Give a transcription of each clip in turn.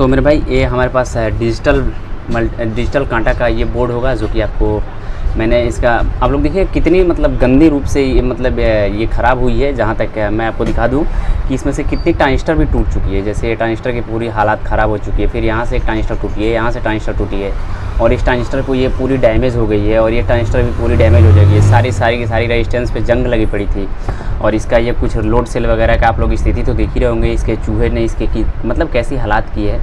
सो मेरे भाई ये हमारे पास डिजिटल कांटा का ये बोर्ड होगा, जो कि आपको मैंने इसका आप लोग देखिए कितनी मतलब गंदी रूप से ये मतलब ये ख़राब हुई है। जहाँ तक मैं आपको दिखा दूँ कि इसमें से कितनी ट्रांजिस्टर भी टूट चुकी है। जैसे ये ट्रांजिस्टर की पूरी हालत ख़राब हो चुकी है, फिर यहाँ से एक ट्रांजिस्टर टूटी है, यहाँ से ट्रांजिस्टर टूटी है, और इस ट्रांजिस्टर को ये पूरी डैमेज हो गई है, और ये ट्रांजिस्टर भी पूरी डैमेज हो जाएगी। सारी की सारी रेजिस्टेंस पे जंग लगी पड़ी थी। और इसका ये कुछ लोड सेल वगैरह का आप लोग स्थिति तो देख ही रहे होंगे। इसके चूहे ने इसके की मतलब कैसी हालात की है।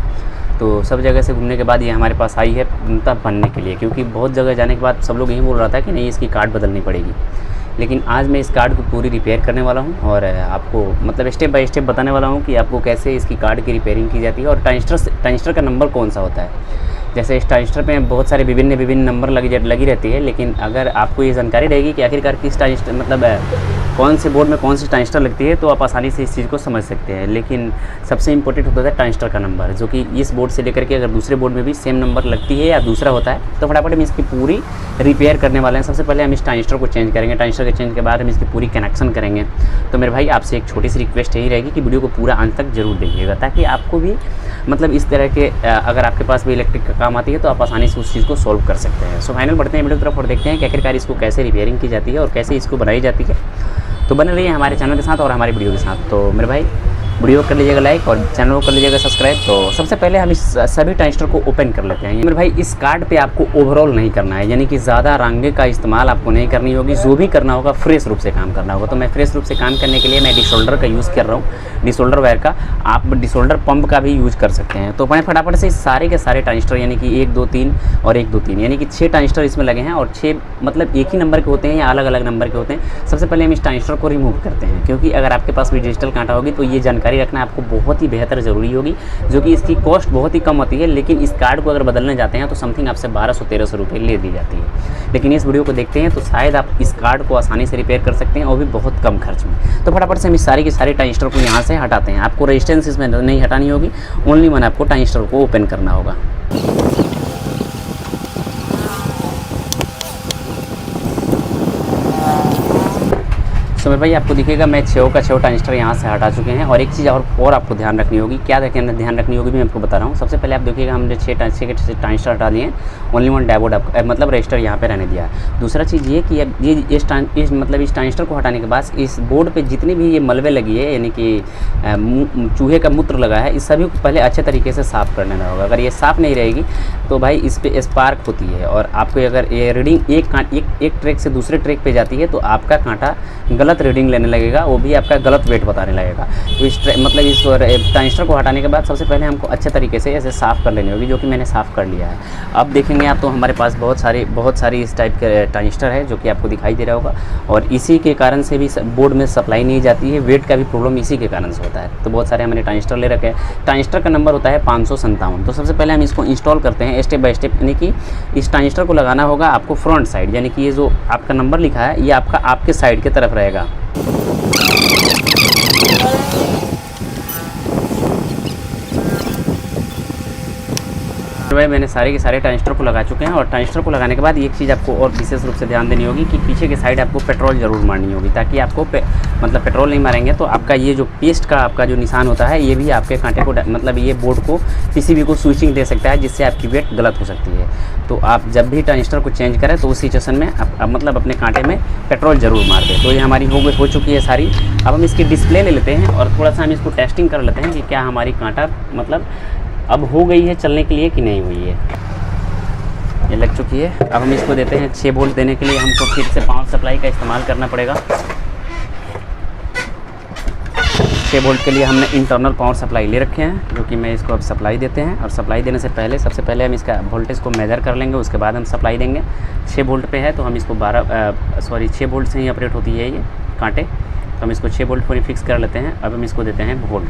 तो सब जगह से घूमने के बाद ये हमारे पास आई है तब बनने के लिए, क्योंकि बहुत जगह जाने के बाद सब लोग यही बोल रहा था कि नहीं इसकी कार्ड बदलनी पड़ेगी। लेकिन आज मैं इस कार्ड को पूरी रिपेयर करने वाला हूँ, और आपको मतलब स्टेप बाय स्टेप बताने वाला हूँ कि आपको कैसे इसकी कार्ड की रिपेयरिंग की जाती है, और ट्रांजिस्टर का नंबर कौन सा होता है। जैसे इस ट्रांजिस्टर पे बहुत सारे विभिन्न नंबर लगी रहती है, लेकिन अगर आपको ये जानकारी रहेगी कि आखिरकार किस ट्रांजिस्टर मतलब कौन से बोर्ड में कौन सी ट्रांजिस्टर लगती है, तो आप आसानी से इस चीज़ को समझ सकते हैं। लेकिन सबसे इंपॉर्टेंट होता है ट्रांजिस्टर का नंबर, जो कि इस बोर्ड से लेकर के अगर दूसरे बोर्ड में भी सेम नंबर लगती है या दूसरा होता है, तो फटाफट हम इसकी पूरी रिपेयर करने वाले हैं। सबसे पहले हम इस ट्रांजिस्टर को चेंज करेंगे। ट्रांजिस्टर के चेंज के बाद हम इसकी पूरी कनेक्शन करेंगे। तो मेरे भाई आपसे एक छोटी सी रिक्वेस्ट यही रहेगी कि वीडियो को पूरा अंत तक जरूर देखिएगा, ताकि आपको भी मतलब इस तरह के अगर आपके पास भी इलेक्ट्रिक का काम आती है तो आप आसानी से उस चीज़ को सॉल्व कर सकते हैं। सो फाइनल बढ़ते हैं वीडियो की तरफ और देखते हैं कि आखिरकार इसको कैसे रिपेयरिंग की जाती है और कैसे इसको बनाई जाती है। तो बने रहिए हमारे चैनल के साथ और हमारी वीडियो के साथ। तो मेरे भाई वीडियो कर लीजिएगा लाइक और चैनल को कर लीजिएगा सब्सक्राइब। तो सबसे पहले हम इस सभी ट्रांजिस्टर को ओपन कर लेते हैं। मेरे भाई इस कार्ड पे आपको ओवरऑल नहीं करना है, यानी कि ज़्यादा रंगे का इस्तेमाल आपको नहीं करनी होगी। जो भी करना होगा फ्रेश रूप से काम करना होगा। तो मैं फ्रेश रूप से काम करने के लिए मैं डिसोल्डर का यूज़ कर रहा हूँ, डिसोल्डर वायर का। आप डिसोल्डर पंप का भी यूज़ कर सकते हैं। तो मैं फटाफट से सारे के सारे ट्रांजिस्टर यानी कि 1 2 3 और 1 2 3 यानी कि 6 ट्रांजिस्टर इसमें लगे हैं, और 6 मतलब एक ही नंबर के होते हैं या अलग अलग नंबर के होते हैं। सबसे पहले हम इस ट्रांजिस्टर को रिमूव करते हैं, क्योंकि अगर आपके पास भी डिजिटल कांटा होगी तो ये जानकारी रखना आपको बहुत ही बेहतर ज़रूरी होगी, जो कि इसकी कॉस्ट बहुत ही कम होती है। लेकिन इस कार्ड को अगर बदलने जाते हैं तो समथिंग आपसे 1200-1300 रुपये ले दी जाती है। लेकिन इस वीडियो को देखते हैं तो शायद आप इस कार्ड को आसानी से रिपेयर कर सकते हैं, और भी बहुत कम खर्च में। तो फटाफट से हम इस सारी की सारी ट्रांजिस्टर को यहाँ से हटाते हैं। आपको रेजिस्टेंस इसमें नहीं हटानी होगी, ओनली वन आपको ट्रांजिस्टर को ओपन करना होगा। तो मेरे भाई आपको दिखेगा मैं 6 का 6 ट्रांजिस्टर यहाँ से हटा चुके हैं। और एक चीज़ और आपको ध्यान रखनी होगी। क्या ध्यान रखनी होगी मैं आपको बता रहा हूँ। सबसे पहले आप देखिएगा हमने 6 के ट्रांजिस्टर हटा दिए, ओनली वन डायोड मतलब रजिस्टर यहाँ पे रहने दिया। दूसरा चीज़ ये कि अब ये इस ट्रांजिस्टर को हटाने के बाद इस बोर्ड पे जितनी भी ये मलबे लगी है, यानी कि चूहे का मूत्र लगा है, इस सभी को पहले अच्छे तरीके से साफ़ कर लेना होगा। अगर ये साफ़ नहीं रहेगी तो भाई इस पर स्पार्क होती है, और आपको अगर ये रीडिंग एक ट्रैक से दूसरे ट्रैक पे जाती है तो आपका कांटा गलत रीडिंग लेने लगेगा, वो भी आपका गलत वेट बताने लगेगा। तो इस ट्रांजिस्टर को हटाने के बाद सबसे पहले हमको अच्छे तरीके से ऐसे साफ़ कर लेनी होगी, जो कि मैंने साफ़ कर लिया है। अब देखेंगे आप तो हमारे पास बहुत सारी इस टाइप के ट्रांजिस्टर है, जो कि आपको दिखाई दे रहा होगा। और इसी के कारण से भी बोर्ड में सप्लाई नहीं जाती है, वेट का भी प्रॉब्लम इसी के कारण से होता है। तो बहुत सारे हमने ट्रांजिस्टर ले रखे हैं। ट्रांजिस्टर का नंबर होता है 557। तो सबसे पहले हम इसको इंस्टॉल करते हैं स्टेप बाय स्टेप। यानी कि इस ट्रांजिस्टर को लगाना होगा आपको फ्रंट साइड, यानी कि ये जो आपका नंबर लिखा है ये आपके साइड की तरफ रहेगा। भाई मैंने सारे के सारे ट्रांजिस्टर को लगा चुके हैं। और ट्रांजिस्टर को लगाने के बाद एक चीज़ आपको और विशेष रूप से ध्यान देनी होगी कि पीछे के साइड आपको पेट्रोल ज़रूर मारनी होगी, ताकि आपको मतलब पेट्रोल नहीं मारेंगे तो आपका ये जो पेस्ट का आपका जो निशान होता है, ये भी आपके कांटे को मतलब ये बोर्ड को पीसीबी को स्विचिंग दे सकता है, जिससे आपकी वेट गलत हो सकती है। तो आप जब भी ट्रांजिस्टर को चेंज करें तो उस सिचुएशन में आप मतलब अपने कांटे में पेट्रोल ज़रूर मार दें। तो ये हमारी हो चुकी है सारी। अब हम इसकी डिस्प्ले ले लेते हैं और थोड़ा सा हम इसको टेस्टिंग कर लेते हैं कि क्या हमारी कांटा मतलब अब हो गई है चलने के लिए कि नहीं हुई है। ये लग चुकी है। अब हम इसको देते हैं 6 वोल्ट देने के लिए हमको फिर से पावर सप्लाई का इस्तेमाल करना पड़ेगा। 6 वोल्ट के लिए हमने इंटरनल पावर सप्लाई ले रखे हैं, जो कि मैं इसको अब सप्लाई देते हैं। और सप्लाई देने से पहले सबसे पहले हम इसका वोल्टेज को मेजर कर लेंगे, उसके बाद हम सप्लाई देंगे। 6 वोल्ट पे है तो हम इसको 6 वोल्ट से ही ऑपरेट होती है ये कांटे। तो हम इसको 6 वोल्ट पर फिक्स कर लेते हैं। अब हम इसको देते हैं वोल्ट,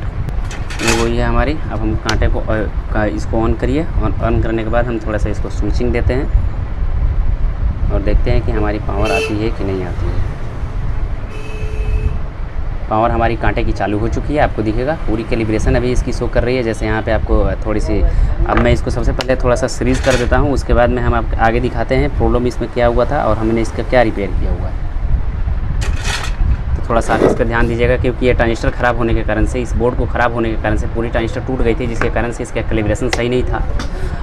ये वही है हमारी। अब हम कांटे को इसको ऑन करिए। ऑन करने के बाद हम थोड़ा सा इसको स्विचिंग देते हैं और देखते हैं कि हमारी पावर आती है कि नहीं आती है। पावर हमारी कांटे की चालू हो चुकी है, आपको दिखेगा पूरी कैलिब्रेशन अभी इसकी शो कर रही है। जैसे यहाँ पे आपको थोड़ी सी, अब मैं इसको सबसे पहले थोड़ा सा सीरीज़ कर देता हूँ, उसके बाद में हम आपको आगे दिखाते हैं प्रॉब्लम इसमें क्या हुआ था और हमने इसका क्या रिपेयर किया हुआ है। थोड़ा सा इस पर ध्यान दीजिएगा, क्योंकि ये ट्रांजिस्टर ख़राब होने के कारण से, इस बोर्ड को ख़राब होने के कारण से पूरी ट्रांजिस्टर टूट गई थी, जिसके कारण से इसका कैलिब्रेशन सही नहीं था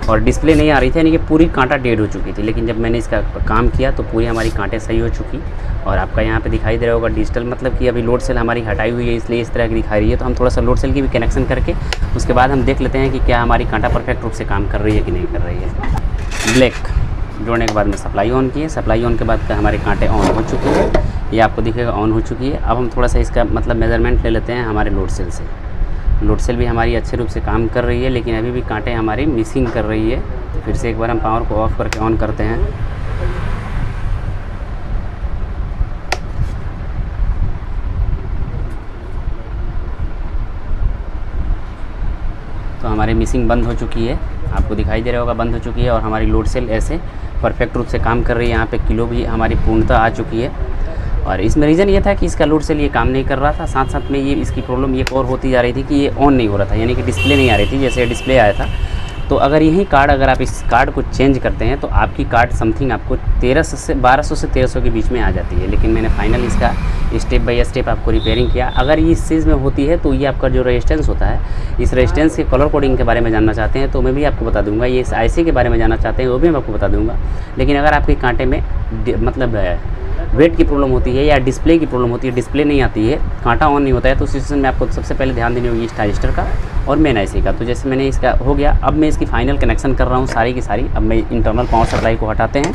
और डिस्प्ले नहीं आ रही थी, यानी कि पूरी कांटा डेड हो चुकी थी। लेकिन जब मैंने इसका काम किया तो पूरी हमारी कांटें सही हो चुकी। और आपका यहाँ पे दिखाई दे रहा होगा डिजिटल, मतलब कि अभी लोड सेल हमारी हटाई हुई है, इसलिए इस तरह की दिखा रही है। तो हम थोड़ा सा लोड सेल की भी कनेक्शन करके उसके बाद हम देख लेते हैं कि क्या हमारी कांटा परफेक्ट रूप से काम कर रही है कि नहीं कर रही है। ब्लैक जोड़ने के बाद में सप्लाई ऑन की है, सप्लाई ऑन के बाद हमारे कांटे ऑन हो चुके हैं, ये आपको दिखेगा ऑन हो चुकी है। अब हम थोड़ा सा इसका मतलब मेज़रमेंट ले लेते हैं हमारे लोड सेल से। लोड सेल भी हमारी अच्छे रूप से काम कर रही है, लेकिन अभी भी कांटे हमारी मिसिंग कर रही है। तो फिर से एक बार हम पावर को ऑफ़ करके ऑन करते हैं। तो हमारी मिसिंग बंद हो चुकी है, आपको दिखाई दे रहा होगा बंद हो चुकी है। और हमारी लोड सेल ऐसे परफेक्ट रूप से काम कर रही है। यहाँ पे किलो भी हमारी पूर्णतः आ चुकी है। और इसमें रीज़न ये था कि इसका लोड सेल ये काम नहीं कर रहा था, साथ साथ में ये इसकी प्रॉब्लम ये और होती जा रही थी कि ये ऑन नहीं हो रहा था, यानी कि डिस्प्ले नहीं आ रही थी जैसे डिस्प्ले आया था। तो अगर यही कार्ड, अगर आप इस कार्ड को चेंज करते हैं तो आपकी कार्ड समथिंग आपको 1200 से 1300 के बीच में आ जाती है। लेकिन मैंने फाइनल इसका स्टेप बाय स्टेप आपको रिपेयरिंग किया। अगर इस चीज़ में होती है तो ये आपका जो रेजिस्टेंस होता है, इस रेजिस्टेंस के कलर कोडिंग के बारे में जानना चाहते हैं तो मैं भी आपको बता दूंगा। ये इस आईसी के बारे में जानना चाहते हैं वो भी मैं आपको बता दूंगा। लेकिन अगर आपके कांटे में मतलब वेट की प्रॉब्लम होती है या डिस्प्ले की प्रॉब्लम होती है, डिस्प्ले नहीं आती है, कांटा ऑन नहीं होता है, तो उस सिचुएशन में आपको सबसे पहले ध्यान देनी होगी इस ट्रांजिस्टर का और मेन आईसी का। तो जैसे मैंने इसका हो गया, अब मैं इसकी फाइनल कनेक्शन कर रहा हूँ सारी की सारी। अब मैं इंटरनल पावर सप्लाई को हटाते हैं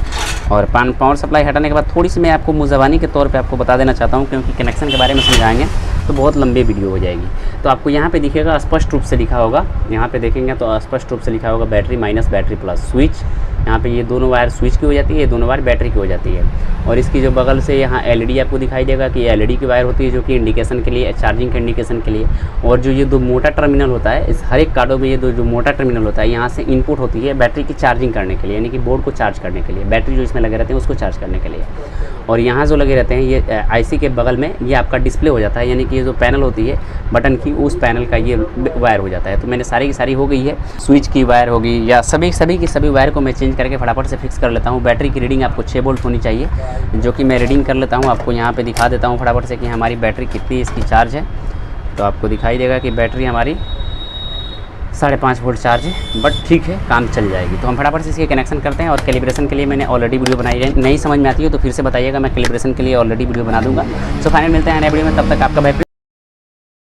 और पावर सप्लाई हटाने के बाद थोड़ी सी मैं आपको मुज़बानी के तौर पे आपको बता देना चाहता हूँ, क्योंकि कनेक्शन के बारे में समझाएंगे तो बहुत लंबी वीडियो हो जाएगी। तो आपको यहाँ पे दिखेगा स्पष्ट रूप से लिखा होगा, यहाँ पे देखेंगे तो स्पष्ट रूप से लिखा होगा battery minus battery plus switch. यहाँ पे ये दोनों वायर स्विच की हो जाती है, ये दोनों वायर बैटरी की हो जाती है। और इसकी जो बगल से यहाँ एलईडी आपको दिखाई देगा कि ये एलईडी की वायर होती है, जो कि इंडिकेशन के लिए, चार्जिंग के इंडिकेशन के लिए। और जो ये दो मोटा टर्मिनल होता है, इस हर एक कार्डों में ये दो जो मोटा टर्मिनल होता है, यहाँ से इनपुट होती है बैटरी की चार्जिंग करने के लिए, यानी कि बोर्ड को चार्ज करने के लिए, बैटरी जो इसमें लगे रहते हैं उसको चार्ज करने के लिए। और यहाँ जो लगे रहते हैं ये आईसी के बगल में ये आपका डिस्प्ले हो जाता है, यानी कि ये जो पैनल होती है बटन की, उस पैनल का ये वायर हो जाता है। तो मैंने सारी की सारी हो गई है, स्विच की वायर होगी या सभी की सभी वायर को मैं चेंज करके फटाफट से फिक्स कर लेता हूँ। बैटरी की रीडिंग आपको 6 वोल्ट होनी चाहिए, जो कि मैं रीडिंग कर लेता हूँ। आपको यहाँ पे दिखा देता हूँ फटाफट से कि हमारी बैटरी कितनी इसकी चार्ज है। तो आपको दिखाई देगा कि बैटरी हमारी 5.5 वोल्ट चार्ज है, बट ठीक है, काम चल जाएगी। तो हम फटाफट से इसके कनेक्शन करते हैं। और कैलिब्रेशन के लिए मैंने ऑलरेडी वीडियो बनाई है, नहीं समझ में आती है तो फिर से बताइएगा, मैं कैलिब्रेशन के लिए ऑलरेडी वीडियो बना दूंगा। सो फाइनल मिलते हैं नए वीडियो में, तब तक आपका भाई